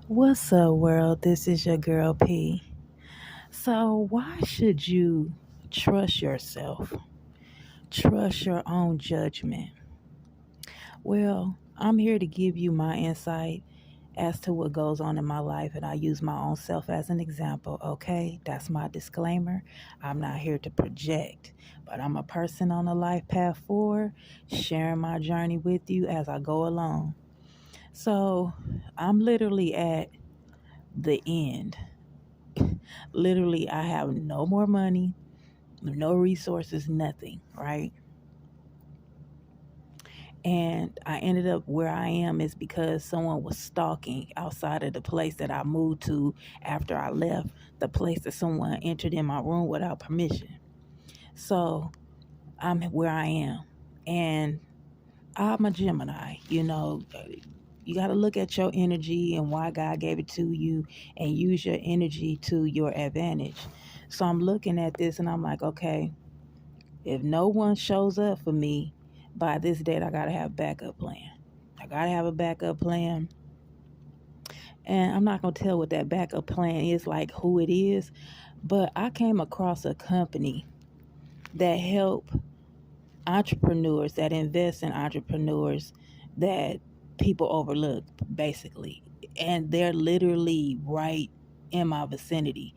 What's up, world? This is your girl P. So, why should you trust yourself? Trust your own judgment. Well, I'm here to give you my insight as to what goes on in my life, and I use my own self as an example, okay? That's my disclaimer. I'm not here to project, but I'm a person on a life path forward, sharing my journey with you as I go along. So, I'm literally at the end. Literally, I have no more money, no resources, nothing, right? And I ended up where I am is because someone was stalking outside of the place that I moved to after I left the place that someone entered in my room without permission. So I'm where I am. And I'm a Gemini, you got to look at your energy and why God gave it to you and use your energy to your advantage. So I'm looking at this and I'm like, okay, if no one shows up for me by this date, I got to have a backup plan. I got to have a backup plan. And I'm not going to tell what that backup plan is, like who it is, but I came across a company that help entrepreneurs, that invest in entrepreneurs that people overlook, basically. And they're literally right in my vicinity.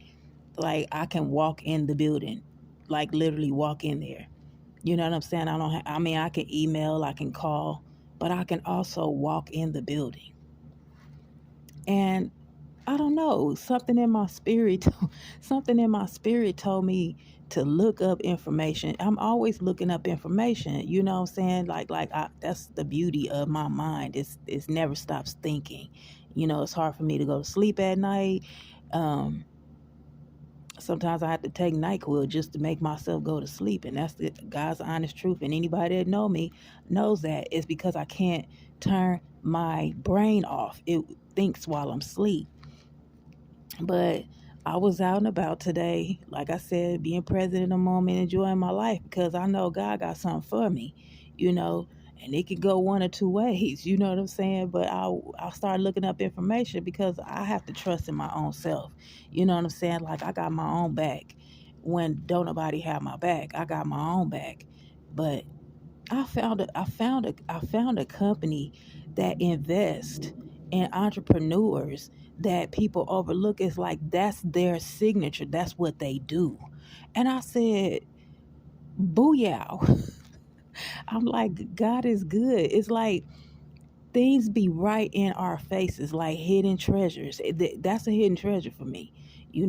Like I can walk in the building, like literally walk in there. You know what I'm saying? I mean, I can email, I can call, but I can also walk in the building. And I don't know, something in my spirit told me to look up information. I'm always looking up information, you know what I'm saying? That's the beauty of my mind. It's never stops thinking. It's hard for me to go to sleep at night. Um Sometimes I have to take NyQuil just to make myself go to sleep, and that's the God's honest truth. And anybody that know me knows that it's because I can't turn my brain off. It thinks while I'm asleep. But I was out and about today, like I said, being present in the moment, enjoying my life because I know God got something for me, you know, and it could go one or two ways, you know what I'm saying? But I'll start looking up information because I have to trust in my own self, you know what I'm saying? Like I got my own back. When don't nobody have my back, I got my own back. But I found a company that invests in entrepreneurs that people overlook. It's like that's their signature. That's what they do. And I said, booyah. I'm like, God is good. It's like things be right in our faces, like hidden treasures. That's a hidden treasure for me.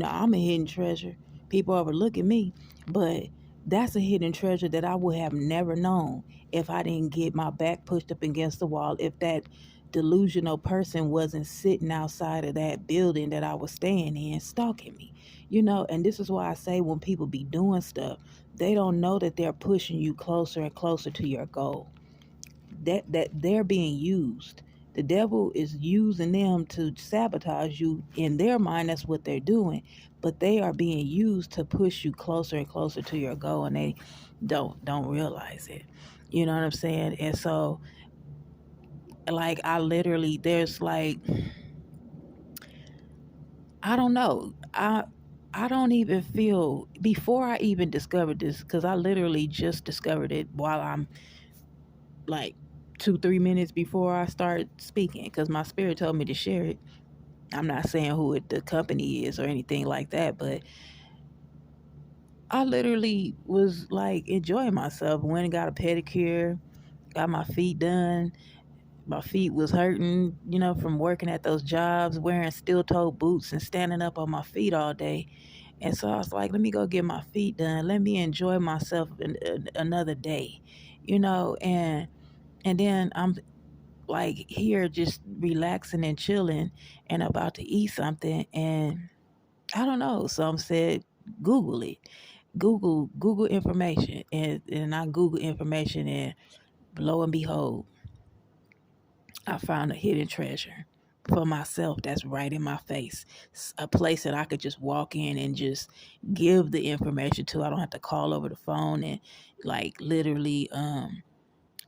I'm a hidden treasure. People overlooking me, but that's a hidden treasure that I would have never known if I didn't get my back pushed up against the wall. If that delusional person wasn't sitting outside of that building that I was staying in, stalking me. And this is why I say when people be doing stuff, they don't know that they're pushing you closer and closer to your goal, that they're being used. The devil is using them to sabotage you. In their mind, that's what they're doing. But they are being used to push you closer and closer to your goal, and they don't realize it. You know what I'm saying? And so, like, I literally, there's like, I don't know. I don't even feel before I even discovered this because I literally just discovered it while I'm like 2 3 minutes before I start speaking because my spirit told me to share it. I'm not saying who the company is or anything like that, but I literally was like enjoying myself. Went and got a pedicure, got my feet done. My feet was hurting, from working at those jobs, wearing steel toe boots and standing up on my feet all day. And so I was like, let me go get my feet done. Let me enjoy myself another day, and then I'm like here just relaxing and chilling and about to eat something, and I don't know, some said Google it. Google information, and I Google information, and lo and behold, I found a hidden treasure for myself that's right in my face. A place that I could just walk in and just give the information to. I don't have to call over the phone and like literally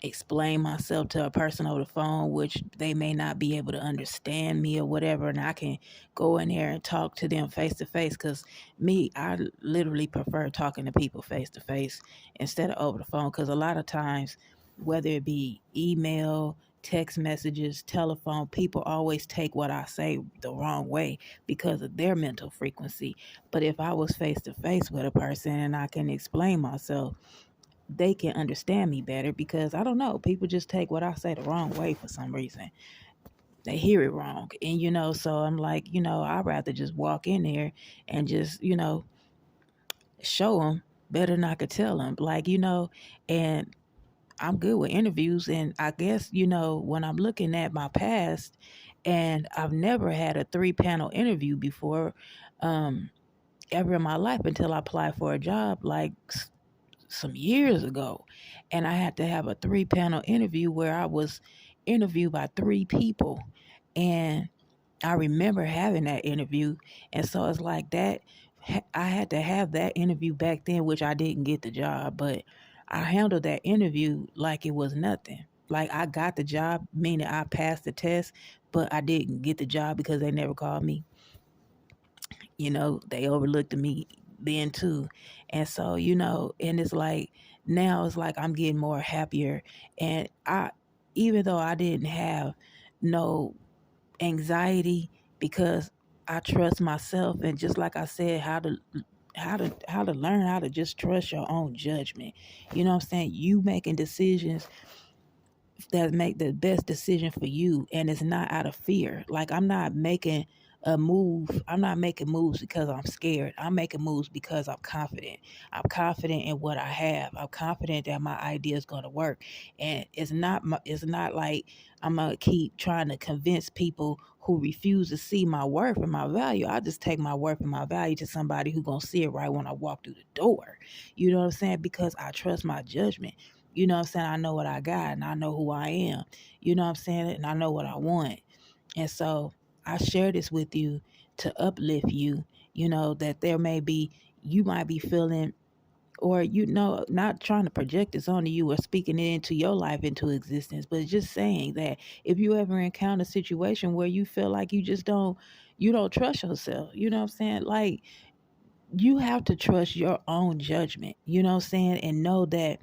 explain myself to a person over the phone, which they may not be able to understand me or whatever, and I can go in there and talk to them face to face. Because me, I literally prefer talking to people face to face instead of over the phone. Because a lot of times, whether it be email, text messages, telephone, people always take what I say the wrong way because of their mental frequency. But if I was face to face with a person and I can explain myself, they can understand me better, because I don't know, people just take what I say the wrong way for some reason. They hear it wrong. And so I'm like, I'd rather just walk in there and just, show them better than I could tell them. Like, and I'm good with interviews. And I guess, when I'm looking at my past, and I've never had a 3-panel interview before, ever in my life, until I applied for a job like some years ago. And I had to have a 3-panel interview where I was interviewed by 3 people. And I remember having that interview. And so it's like that. I had to have that interview back then, which I didn't get the job, but I handled that interview like it was nothing. Like I got the job, meaning I passed the test, but I didn't get the job because they never called me. They overlooked me then too. And so, and it's like now it's like I'm getting more happier. And even though I didn't have no anxiety, because I trust myself, and just like I said, how to learn how to just trust your own judgment. You know what I'm saying? You making decisions that make the best decision for you, and it's not out of fear. Like I'm not making a move. I'm not making moves because I'm scared. I'm making moves because I'm confident. I'm confident in what I have. I'm confident that my idea is going to work. And it's not like I'm going to keep trying to convince people who refuse to see my worth and my value. I just take my worth and my value to somebody who's going to see it right when I walk through the door. You know what I'm saying? Because I trust my judgment. You know what I'm saying? I know what I got, and I know who I am. You know what I'm saying? And I know what I want. And so I share this with you to uplift you, that there may be, you might be feeling, or, not trying to project this onto you or speaking it into your life into existence, but just saying that if you ever encounter a situation where you feel like you don't trust yourself, you know what I'm saying? Like, you have to trust your own judgment, you know what I'm saying? And know that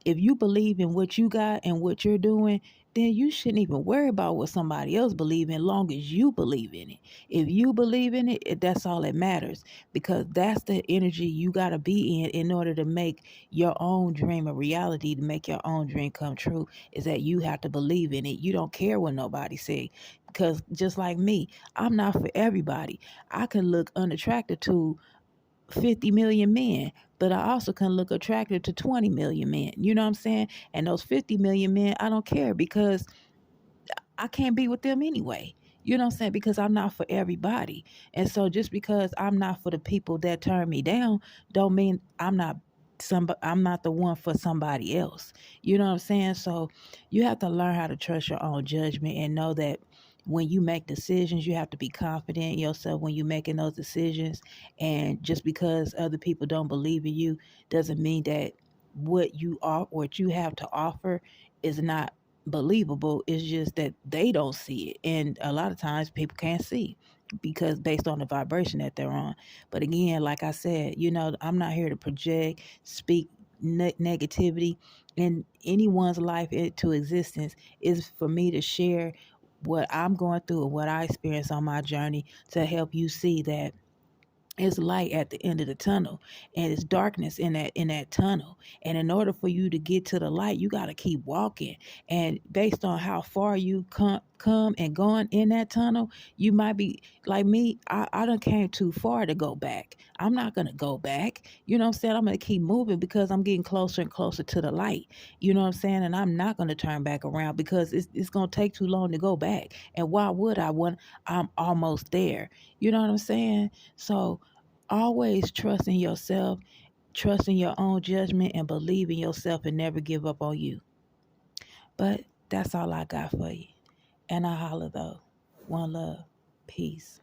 if you believe in what you got and what you're doing, then you shouldn't even worry about what somebody else believes in, long as you believe in it. If you believe in it, that's all that matters, because that's the energy you got to be in order to make your own dream a reality, to make your own dream come true, is that you have to believe in it. You don't care what nobody say, because just like me, I'm not for everybody. I can look unattractive to 50 million men, but I also can look attractive to 20 million men. You know what I'm saying? And those 50 million men, I don't care, because I can't be with them anyway. You know what I'm saying? Because I'm not for everybody. And so just because I'm not for the people that turn me down, don't mean I'm not the one for somebody else. You know what I'm saying? So you have to learn how to trust your own judgment and know that when you make decisions, you have to be confident in yourself when you're making those decisions. And just because other people don't believe in you doesn't mean that what you have to offer is not believable. It's just that they don't see it, and a lot of times people can't see because based on the vibration that they're on. But again, like I said, I'm not here to project, speak negativity in anyone's life into existence. Is for me to share what I'm going through and what I experienced on my journey, to help you see that it's light at the end of the tunnel, and it's darkness in that tunnel. And in order for you to get to the light, you got to keep walking. And based on how far you come and gone in that tunnel, you might be like me. I done came too far to go back. I'm not gonna go back. You know what I'm saying? I'm gonna keep moving because I'm getting closer and closer to the light. You know what I'm saying? And I'm not gonna turn back around because it's gonna take too long to go back. And why would I, when I'm almost there? You know what I'm saying? So always trust in yourself, trust in your own judgment, and believe in yourself, and never give up on you. But that's all I got for you. And I holla though. One love. Peace.